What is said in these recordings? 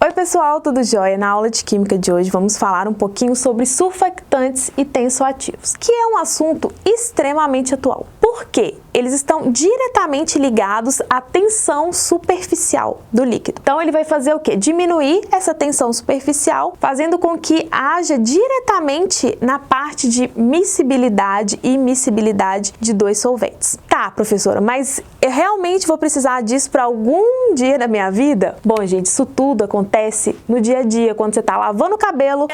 Oi pessoal, tudo jóia? Na aula de Química de hoje vamos falar um pouquinho sobre surfactantes e tensoativos, que é um assunto extremamente atual. Por quê? Eles estão diretamente ligados à tensão superficial do líquido. Então ele vai fazer o quê? Diminuir essa tensão superficial, fazendo com que haja diretamente na parte de miscibilidade e immiscibilidade de dois solventes. Tá, professora, mas eu realmente vou precisar disso para algum dia da minha vida? Bom, gente, isso tudo acontece no dia a dia, quando você está lavando o cabelo.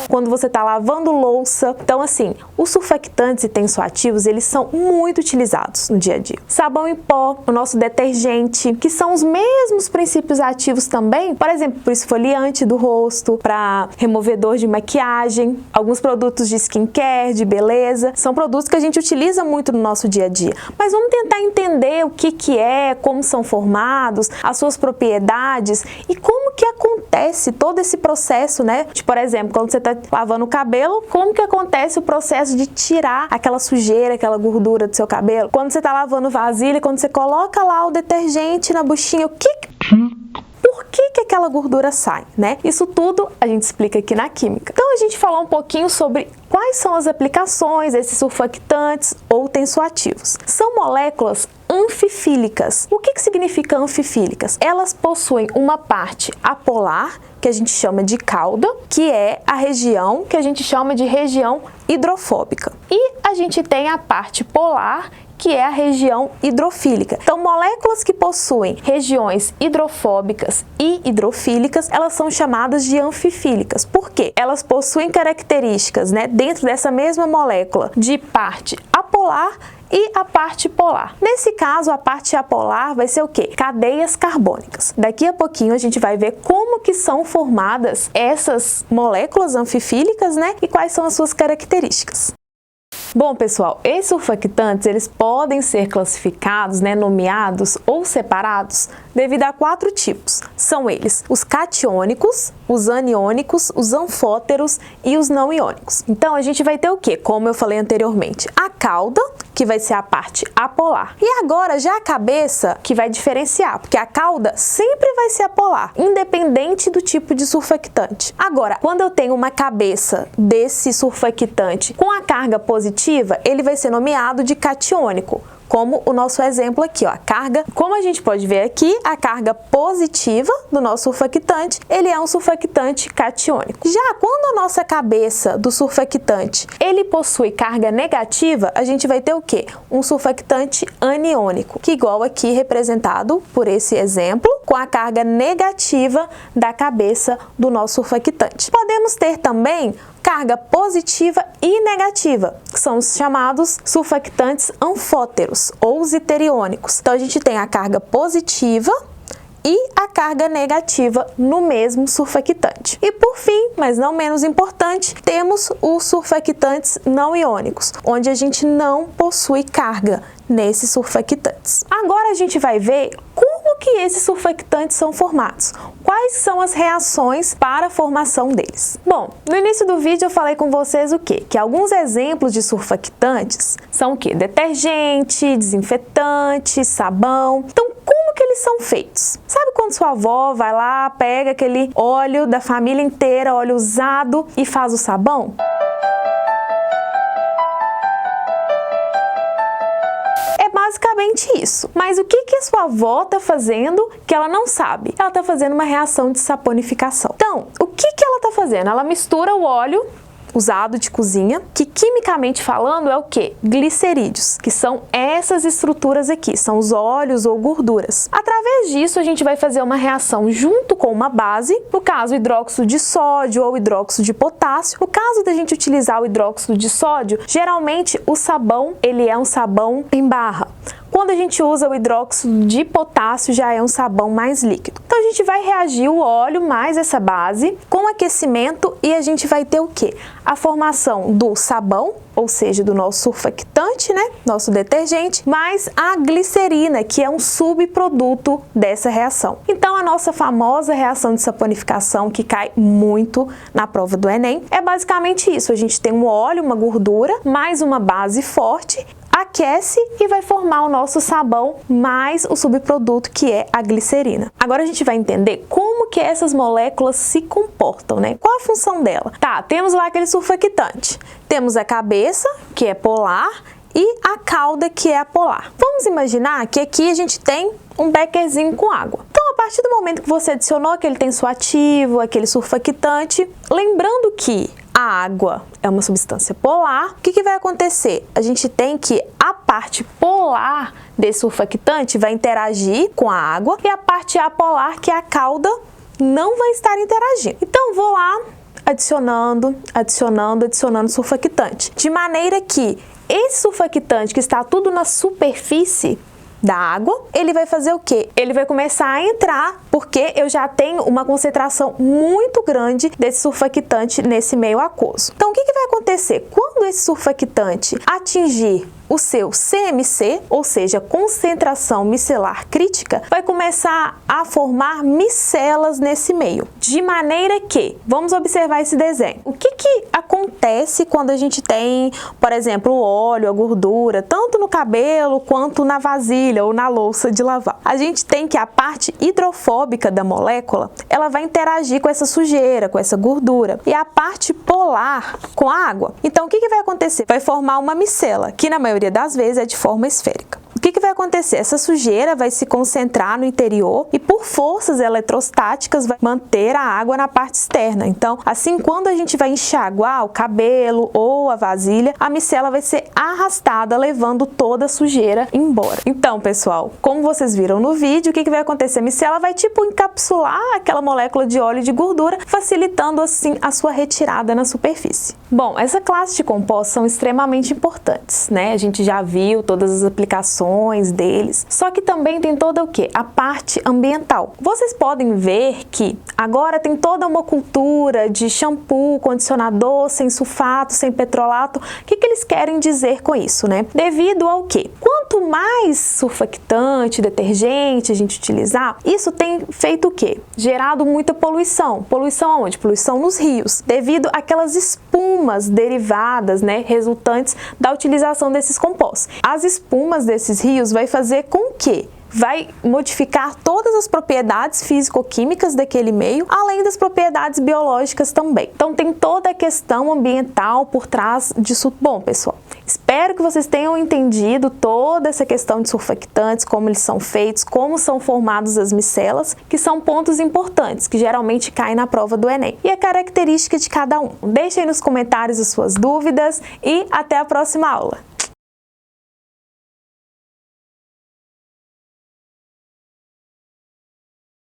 Quando você está lavando louça. Então, assim, os surfactantes e tensoativos, eles são muito utilizados no dia a dia. Sabão em pó, o nosso detergente, que são os mesmos princípios ativos também, por exemplo, para o esfoliante do rosto, para removedor de maquiagem, alguns produtos de skincare, de beleza, são produtos que a gente utiliza muito no nosso dia a dia. Mas vamos tentar entender o que é, como são formados, as suas propriedades e como que acontece todo esse processo, né? Por exemplo, quando você está lavando o cabelo, como que acontece o processo de tirar aquela sujeira, aquela gordura do seu cabelo? Quando você está lavando vasilha, quando você coloca lá o detergente na buchinha, por que aquela gordura sai, né? Isso tudo a gente explica aqui na Química. Então a gente falou um pouquinho sobre quais são as aplicações desses surfactantes ou tensoativos. São moléculas anfifílicas. O que significa anfifílicas? Elas possuem uma parte apolar, que a gente chama de cauda, que é a região que a gente chama de região hidrofóbica. E a gente tem a parte polar, que é a região hidrofílica. Então, moléculas que possuem regiões hidrofóbicas e hidrofílicas, elas são chamadas de anfifílicas. Por quê? Elas possuem características, né, dentro dessa mesma molécula, de parte apolar e a parte polar. Nesse caso, a parte apolar vai ser o quê? Cadeias carbônicas. Daqui a pouquinho a gente vai ver como que são formadas essas moléculas anfifílicas, né? E quais são as suas características. Bom, pessoal, esses surfactantes, eles podem ser classificados, né, nomeados ou separados devido a 4 tipos. São eles os catiônicos, os aniônicos, os anfóteros e os não iônicos. Então, a gente vai ter o quê? Como eu falei anteriormente, a cauda, que vai ser a parte apolar. E agora, já a cabeça, que vai diferenciar, porque a cauda sempre vai ser apolar, independente do tipo de surfactante. Agora, quando eu tenho uma cabeça desse surfactante com a carga positiva, ele vai ser nomeado de catiônico, como o nosso exemplo aqui, ó, a carga, como a gente pode ver aqui, a carga positiva do nosso surfactante, ele é um surfactante catiônico. Já quando a nossa cabeça do surfactante, ele possui carga negativa, a gente vai ter o quê? Um surfactante aniônico, que igual aqui representado por esse exemplo, com a carga negativa da cabeça do nosso surfactante. Podemos ter também carga positiva e negativa, que são os chamados surfactantes anfóteros ou ziteriônicos. Então a gente tem a carga positiva e a carga negativa no mesmo surfactante. E por fim, mas não menos importante, temos os surfactantes não iônicos, onde a gente não possui carga nesses surfactantes. Agora a gente vai ver como que esses surfactantes são formados. Quais são as reações para a formação deles? Bom, no início do vídeo eu falei com vocês o quê? Que alguns exemplos de surfactantes são o quê? Detergente, desinfetante, sabão. Então, como que eles são feitos? Sabe quando sua avó vai lá, pega aquele óleo da família inteira, óleo usado, e faz o sabão? Basicamente isso. Mas o que a sua avó está fazendo que ela não sabe? Ela está fazendo uma reação de saponificação. Então, o que ela está fazendo? Ela mistura o óleo usado de cozinha, que quimicamente falando é o quê? Glicerídeos, que são essas estruturas aqui, são os óleos ou gorduras. Através disso, a gente vai fazer uma reação junto com uma base, no caso, hidróxido de sódio ou hidróxido de potássio. No caso da gente utilizar o hidróxido de sódio, geralmente o sabão, ele é um sabão em barra. Quando a gente usa o hidróxido de potássio, já é um sabão mais líquido. Então, a gente vai reagir o óleo mais essa base com aquecimento e a gente vai ter o quê? A formação do sabão, ou seja, do nosso surfactante, né? Nosso detergente, mais a glicerina, que é um subproduto dessa reação. Então, a nossa famosa reação de saponificação, que cai muito na prova do Enem, é basicamente isso. A gente tem um óleo, uma gordura, mais uma base forte. aquece e vai formar o nosso sabão mais o subproduto que é a glicerina. Agora a gente vai entender como que essas moléculas se comportam, né? Qual a função dela? Tá, temos lá aquele surfactante. Temos a cabeça, que é polar, e a cauda, que é apolar. Vamos imaginar que aqui a gente tem um bekerzinho com água. Então, a partir do momento que você adicionou aquele tensoativo, aquele surfactante, lembrando que a água é uma substância polar, o que vai acontecer? A gente tem que a parte polar desse surfactante vai interagir com a água e a parte apolar, que é a cauda, não vai estar interagindo. Então, vou lá adicionando surfactante, de maneira que esse surfactante que está tudo na superfície da água, ele vai fazer o quê? Ele vai começar a entrar, porque eu já tenho uma concentração muito grande desse surfactante nesse meio aquoso. Então, o que vai acontecer? Quando esse surfactante atingir o seu CMC, ou seja, concentração micelar crítica, vai começar a formar micelas nesse meio. De maneira que, vamos observar esse desenho. O que acontece quando a gente tem, por exemplo, o óleo, a gordura, tanto no cabelo quanto na vasilha ou na louça de lavar? A gente tem que a parte hidrofóbica da molécula, ela vai interagir com essa sujeira, com essa gordura, e a parte polar com a água. Então, o que vai acontecer? Vai formar uma micela, que na maioria das vezes é de forma esférica. O que vai acontecer? Essa sujeira vai se concentrar no interior e, por forças eletrostáticas, vai manter a água na parte externa. Então, assim, quando a gente vai enxaguar o cabelo ou a vasilha, a micela vai ser arrastada, levando toda a sujeira embora. Então, pessoal, como vocês viram no vídeo, o que vai acontecer? A micela vai, tipo, encapsular aquela molécula de óleo e de gordura, facilitando, assim, a sua retirada na superfície. Bom, essa classe de compostos são extremamente importantes, né? A gente já viu todas as aplicações deles, só que também tem toda o que? A parte ambiental. Vocês podem ver que agora tem toda uma cultura de shampoo, condicionador, sem sulfato, sem petrolato. O que eles querem dizer com isso, né? Devido ao que? Quanto mais surfactante, detergente a gente utilizar, isso tem feito o quê? Gerado muita poluição. Poluição aonde? Poluição nos rios, devido àquelas espumas derivadas, né, resultantes da utilização desses compostos. As espumas desses rios vai fazer com que vai modificar todas as propriedades físico-químicas daquele meio, além das propriedades biológicas também. Então, tem toda a questão ambiental por trás disso. Bom, pessoal, espero que vocês tenham entendido toda essa questão de surfactantes, como eles são feitos, como são formados as micelas, que são pontos importantes, que geralmente caem na prova do Enem, e a característica de cada um. Deixem aí nos comentários as suas dúvidas e até a próxima aula.